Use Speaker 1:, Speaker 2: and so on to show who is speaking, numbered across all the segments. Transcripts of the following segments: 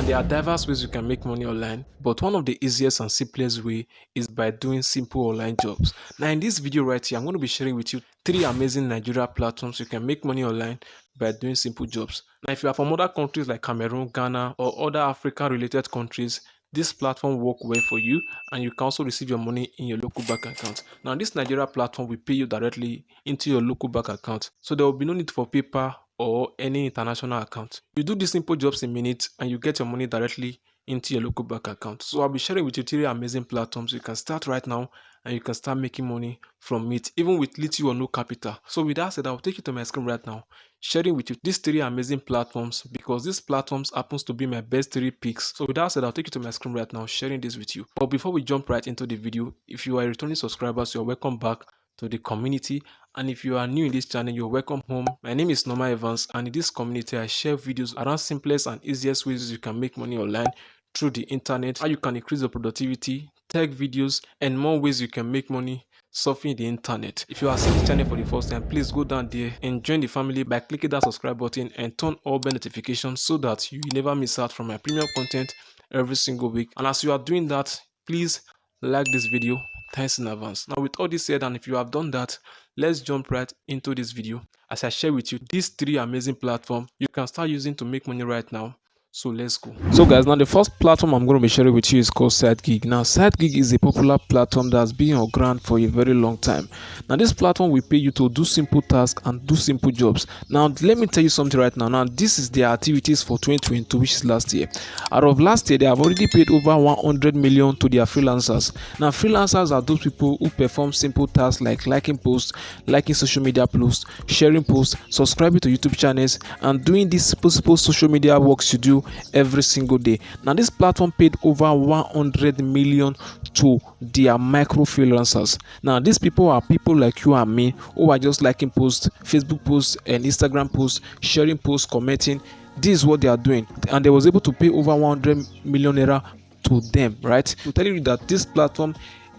Speaker 1: there are diverse ways you can make money online, but one of the easiest and simplest way is by doing simple online jobs. Now in this video right here, I'm going to be sharing with you 3 amazing Nigeria platforms you can make money online by doing simple jobs. Now if you are from other countries like Cameroon, Ghana or other Africa related countries, this platform work well for you and you can also receive your money in your local bank account. Now this Nigeria platform will pay you directly into your local bank account, so there will be no need for paper or any international account. You do these simple jobs in minutes and you get your money directly into your local bank account. So I'll be sharing with you 3 amazing platforms you can start right now and you can start making money from it even with little or no capital. So with that said, I'll take you to my screen right now, sharing with you these 3 amazing platforms because these platforms happens to be my best 3 picks. So with that said, I'll take you to my screen right now, sharing this with you. But before we jump right into the video, if you are a returning subscriber, you're welcome back to the community, and if you are new in this channel, you're welcome home. My name is Noma and in this community I share videos around simplest and easiest ways you can make money online through the internet, how you can increase your productivity, tech videos and more ways you can make money surfing the internet. If you are seeing this channel for the first time, please go down there and join the family by clicking that subscribe button and turn all bell notifications so that you never miss out from my premium content every single week. And as you are doing that, please like this video. Thanks in advance. Now with all this said, and if you have done that, let's jump right into this video as I share with you these 3 amazing platforms you can start using to make money right now. So let's go. So guys, now the first platform I'm going to be sharing with you is called SideGig. Now SideGig is a popular platform that's been on ground for a very long time. Now this platform will pay you to do simple tasks and do simple jobs. Now let me tell you something right now. Now this is their activities for 2022, which is last year. Out of last year, they have already paid over 100 million to their freelancers. Now freelancers are those people who perform simple tasks like liking posts, liking social media posts, sharing posts, subscribing to YouTube channels, and doing these simple social media works you do every single day. Now this platform paid over 100 million to their micro freelancers. Now these people are people like you and me who are just liking posts, Facebook posts and Instagram posts, sharing posts, commenting. This is what they are doing, and they was able to pay over 100 million naira to them, right? I'm telling you that this platform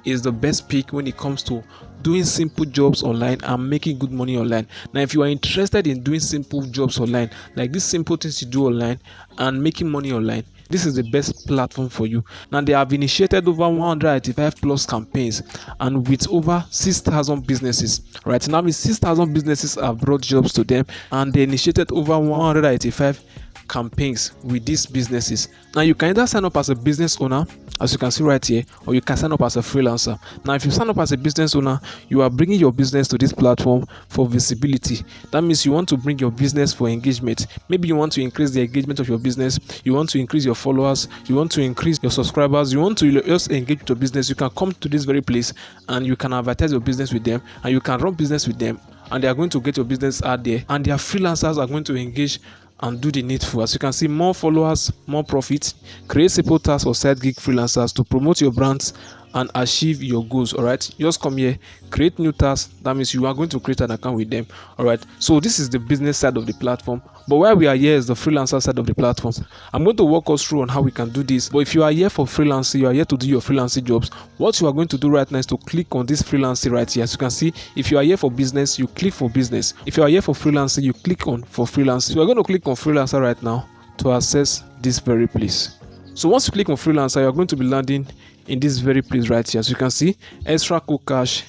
Speaker 1: is the best pick when it comes to doing simple jobs online and making good money online. Now if you are interested in doing simple jobs online, like these simple things you do online and making money online, this is the best platform for you. Now they have initiated over 185 plus campaigns and with over 6,000 businesses. Right now 6,000 businesses have brought jobs to them, and they initiated over 185 campaigns with these businesses. Now you can either sign up as a business owner, as you can see right here, or you can sign up as a freelancer. Now if you sign up as a business owner, you are bringing your business to this platform for visibility. That means you want to bring your business for engagement. Maybe you want to increase the engagement of your business, you want to increase your followers, you want to increase your subscribers, you want to just engage with your business. You can come to this very place and you can advertise your business with them, and you can run business with them, and they are going to get your business out there, and their freelancers are going to engage and do the needful. As you can see, more followers, more profit. Create simple tasks for side gig freelancers to promote your brands and achieve your goals. All right, just come here, create new tasks. That means you are going to create an account with them. All right, so this is the business side of the platform, but where we are here is the freelancer side of the platform. I'm going to walk us through on how we can do this. But if you are here for freelancing, you are here to do your freelancing jobs, what you are going to do right now is to click on this freelancing right here. As you can see, if you are here for business, you click for business. If you are here for freelancing, you click on for freelancing. So we're going to click on freelancer right now to access this very place. So once you click on freelancer, you're going to be landing in this very place right here. As you can see, extra cool cash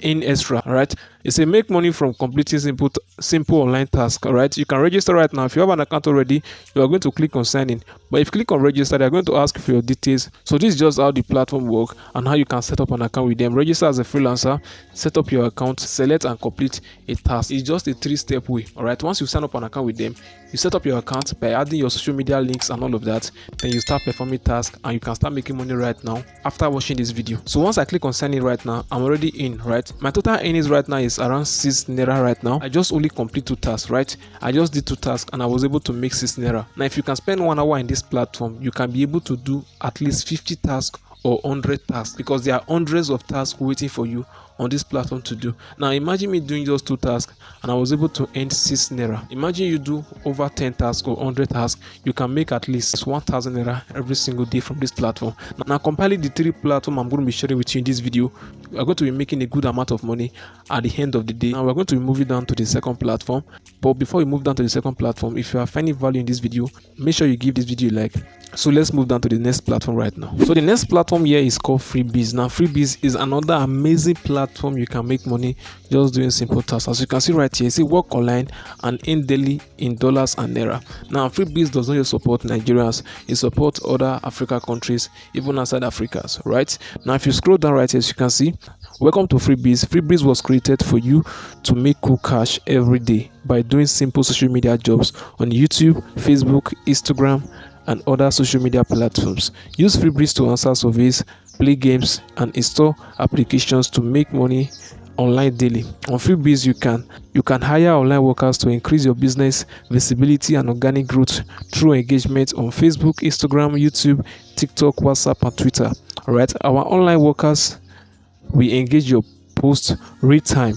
Speaker 1: in extra. All right, it's a make money from completing simple online tasks. All right, you can register right now. If you have an account already, you are going to click on sign in, but if you click on register, they are going to ask you for your details. So this is just how the platform works and how you can set up an account with them. Register as a freelancer, set up your account, select and complete a task. It's just a 3-step way. All right, once you sign up an account with them, you set up your account by adding your social media links and all of that, then you start performing tasks and you can start making money right now after watching this video. So once I click on sign in right now, I'm already in. Right, my total earnings right now is around 6 naira right now. I just only complete 2 tasks. Right, I just did 2 tasks and I was able to make 6 naira. Now if you can spend 1 hour in this platform, you can be able to do at least 50 tasks or 100 tasks, because there are hundreds of tasks waiting for you on this platform to do. Now imagine me doing just 2 tasks and I was able to earn 6 naira. Imagine you do over 10 tasks or 100 tasks, you can make at least 1000 naira every single day from this platform. Now comparing the 3 platforms I'm going to be sharing with you in this video, we are going to be making a good amount of money at the end of the day. Now we're going to be moving down to the second platform. But before we move down to the second platform, if you are finding value in this video, make sure you give this video a like. So let's move down to the next platform right now. So the next platform here is called Freebiz. Now Freebiz is another amazing platform you can make money just doing simple tasks. As you can see right here, see work online and earn daily in dollars and naira. Now Freebiz does not just support Nigerians, it supports other Africa countries, even outside Africa, right? Now if you scroll down right here, as you can see, welcome to Freebiz. Freebiz was created for you to make cool cash every day by doing simple social media jobs on YouTube, Facebook, Instagram, and other social media platforms. Use Freebiz to answer surveys, play games, and install applications to make money online daily. On Freebiz, you can hire online workers to increase your business visibility and organic growth through engagement on Facebook, Instagram, YouTube, TikTok, WhatsApp, and Twitter. Alright, our online workers will engage your post real time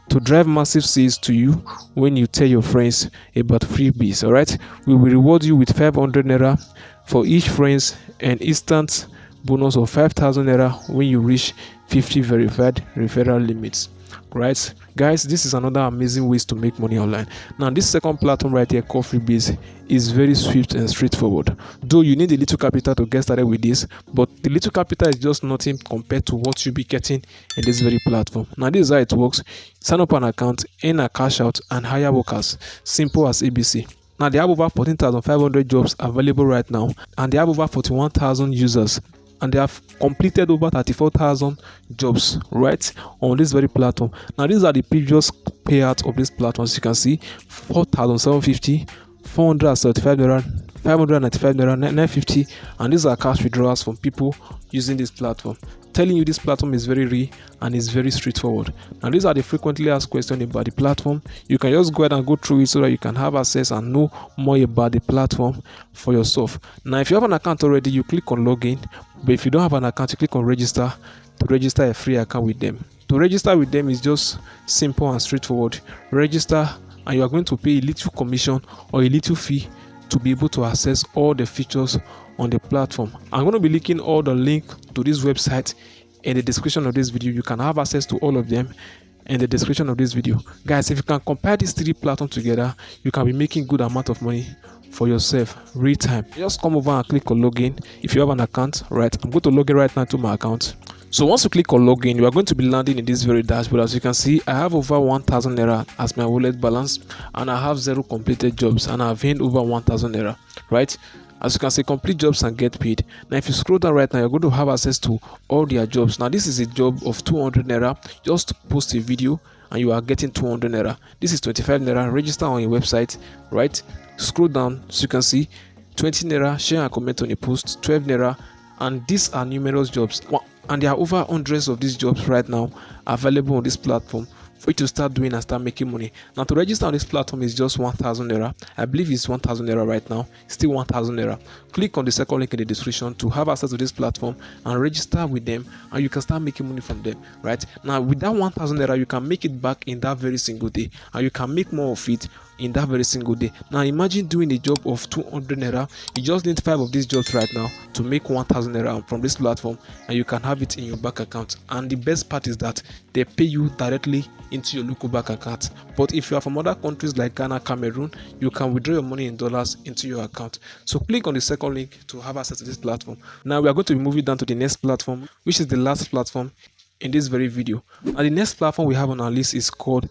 Speaker 1: to drive massive sales to you when you tell your friends about Freebiz. All right, we will reward you with 500 naira for each friends and instant bonus of 5000 naira when you reach 50 verified referral limits. Right, guys, this is another amazing ways to make money online. Now this second platform right here called Freebiz is very swift and straightforward, though you need a little capital to get started with this, but the little capital is just nothing compared to what you'll be getting in this very platform. Now this is how it works. Sign up an account, earn a cash out, and hire workers. Simple as ABC. Now they have over 14,500 jobs available right now, and they have over 41,000 users, and they have completed over 34,000 jobs right on this very platform. Now these are the previous payouts of this platform. As you can see, 4,750, 435 naira, 595 naira, 950, and these are cash withdrawals from people using this platform. Telling you this platform is very real and is very straightforward. And these are the frequently asked questions about the platform. You can just go ahead and go through it so that you can have access and know more about the platform for yourself. Now if you have an account already, you click on login, but if you don't have an account, you click on register to register a free account with them. To register with them is just simple and straightforward. Register and you are going to pay a little commission or a little fee to be able to access all the features on the platform. I'm going to be linking all the link to this website in the description of this video. You can have access to all of them in the description of this video. Guys, if you can compare these 3 platforms together, you can be making good amount of money for yourself real time. Just come over and click on login if you have an account. Right, I'm going to log in right now to my account. So once you click on login, you are going to be landing in this very dashboard. As you can see, I have over 1000 naira as my wallet balance, and I have 0 completed jobs, and I've earned over 1000 naira. Right, as you can see, complete jobs and get paid. Now if you scroll down right now, you're going to have access to all their jobs. Now this is a job of 200 naira. Just post a video and you are getting 200 naira. This is 25 naira. Register on your website. Right, scroll down so you can see 20 naira. Share and comment on a post, 12 naira. And these are numerous jobs, and there are over hundreds of these jobs right now available on this platform for you to start doing and start making money. Now to register on this platform is just 1000 naira. I believe it's 1000 naira right now, still 1000 naira. Click on the second link in the description to have access to this platform and register with them, and you can start making money from them. Right now, with that 1000 naira, you can make it back in that very single day, and you can make more of it in that very single day. Now imagine doing a job of 200 naira. You just need 5 of these jobs right now to make 1000 naira from this platform, and you can have it in your bank account. And the best part is that they pay you directly into your local bank account. But if you are from other countries like Ghana, Cameroon, you can withdraw your money in dollars into your account. So click on the second link to have access to this platform. Now we are going to be moving down to the next platform, which is the last platform in this very video. And the next platform we have on our list is called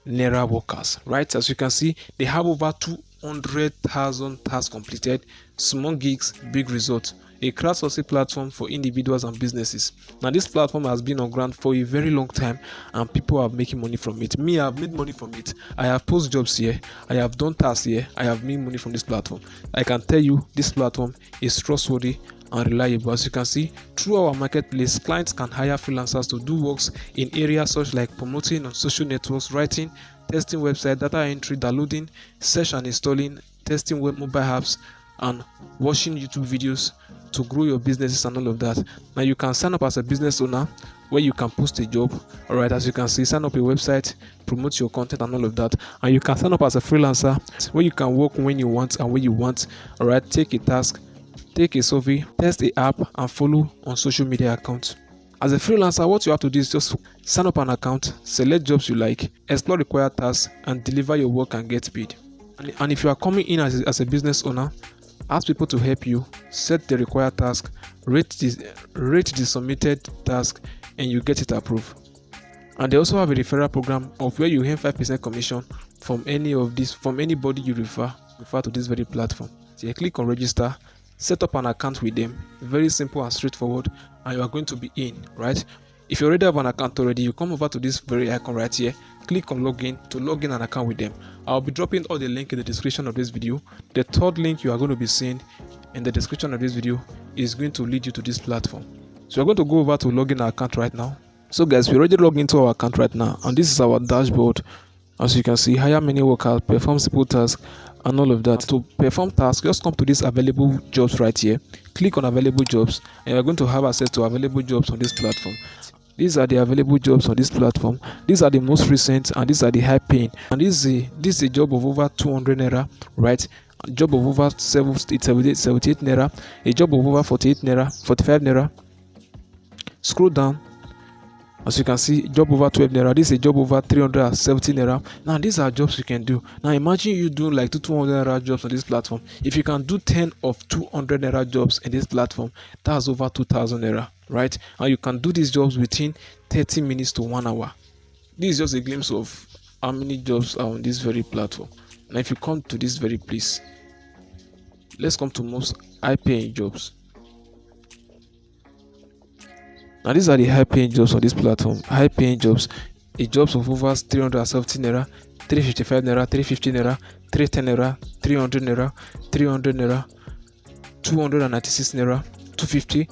Speaker 1: Naira workers. Right, as you can see, they have over 200,000 tasks completed. Small gigs, big results. A crowdsourcing platform for individuals and businesses. Now this platform has been on ground for a very long time, and people are making money from it. Me, I have made money from it. I have post jobs here, I have done tasks here, I have made money from this platform. I can tell you this platform is trustworthy and reliable. As you can see, through our marketplace, clients can hire freelancers to do works in areas such like promoting on social networks, writing, testing website, data entry, downloading, search and installing, testing web mobile apps, and watching YouTube videos, to grow your businesses and all of that. Now you can sign up as a business owner where you can post a job. All right, as you can see, sign up a website, promote your content and all of that. And you can sign up as a freelancer where you can work when you want and where you want. All right, take a task, take a survey, test a app, and follow on social media accounts. As a freelancer, what you have to do is just sign up an account, select jobs you like, explore required tasks, and deliver your work and get paid. And if you are coming in as a business owner, ask people to help you, set the required task, rate the submitted task, and you get it approved. And they also have a referral program of where you earn 5% commission from anybody you refer to this very platform. So you click on register, set up an account with them. Very simple and straightforward, and you are going to be in, right? If you already have an account already, you come over to this very icon right here, click on login to log in an account with them. I'll be dropping all the link in the description of this video. The third link you are going to be seeing in the description of this video is going to lead you to this platform. So we're going to go over to login our account right now. So guys, we already logged into our account right now, and this is our dashboard. As you can see, hire many workers, perform simple tasks, and all of that. To perform tasks, just come to this available jobs right here, click on available jobs, and you're going to have access to available jobs on this platform. These are the available jobs on this platform. These are the most recent, and these are the high paying. And this is a job of over 200 naira, right? A job of over 78 naira, a job of over 48 naira, 45 naira. Scroll down. As you can see, job over 12 naira. This is a job over 370 naira. Now these are jobs you can do. Now imagine you doing like 200 naira jobs on this platform. If you can do 10 of 200 naira jobs in this platform, that's over 2,000 naira, right? And you can do these jobs within 30 minutes to 1 hour. This is just a glimpse of how many jobs are on this very platform. Now if you come to this very place, let's come to most high paying jobs. Now these are the high paying jobs on this platform. High paying jobs, a jobs of over 370 naira, 355 naira, 350 naira, 310 naira, 300 naira, 300 naira, 296 naira, 250.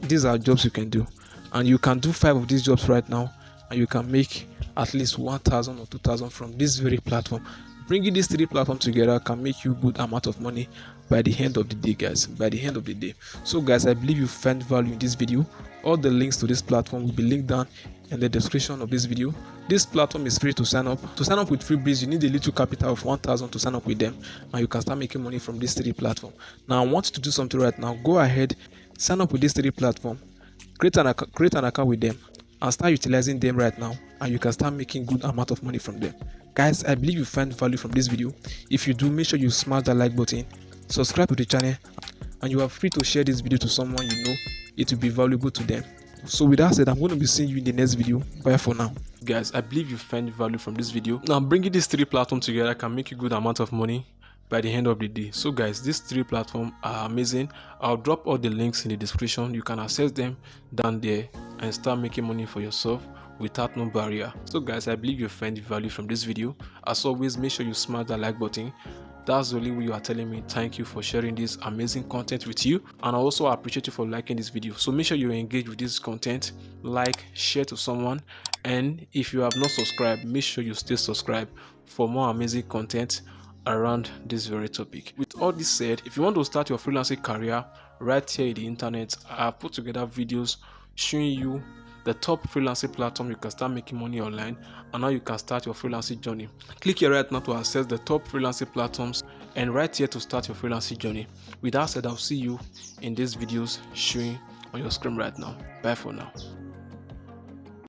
Speaker 1: These are jobs you can do, and you can do 5 of these jobs right now, and you can make at least 1,000 or 2,000 from this very platform. Bringing these 3 platforms together can make you good amount of money by the end of the day, guys. By the end of the day. So guys, I believe you find value in this video. All the links to this platform will be linked down in the description of this video. This platform is free to sign up. To sign up with Freebreeze, you need a little capital of 1,000 to sign up with them, and you can start making money from these 3 platforms. Now I want you to do something right now. Go ahead, sign up with these 3 platforms, create an account with them, and start utilizing them right now, and you can start making good amount of money from them. Guys, I believe you find value from this video. If you do, make sure you smash that like button, subscribe to the channel, and you are free to share this video to someone you know it will be valuable to them. So with that said, I'm going to be seeing you in the next video. Bye for now. Guys, I believe you find value from this video. Now bringing these 3 platforms together can make you good amount of money by the end of the day. So guys, these 3 platforms are amazing. I'll drop all the links in the description. You can access them down there and start making money for yourself without no barrier. So guys, I believe you find value from this video. As always, make sure you smash that like button. That's the only way you are telling me thank you for sharing this amazing content with you, and I also appreciate you for liking this video. So make sure you engage with this content, like, share to someone, and if you have not subscribed, make sure you stay subscribed for more amazing content around this very topic. With all this said, if you want to start your freelancing career right here in the internet, I have put together videos showing you the top freelancing platform you can start making money online, and now you can start your freelancing journey. Click here right now to access the top freelancing platforms, and right here to start your freelancing journey. With that said, I'll see you in these videos showing on your screen right now. Bye for now.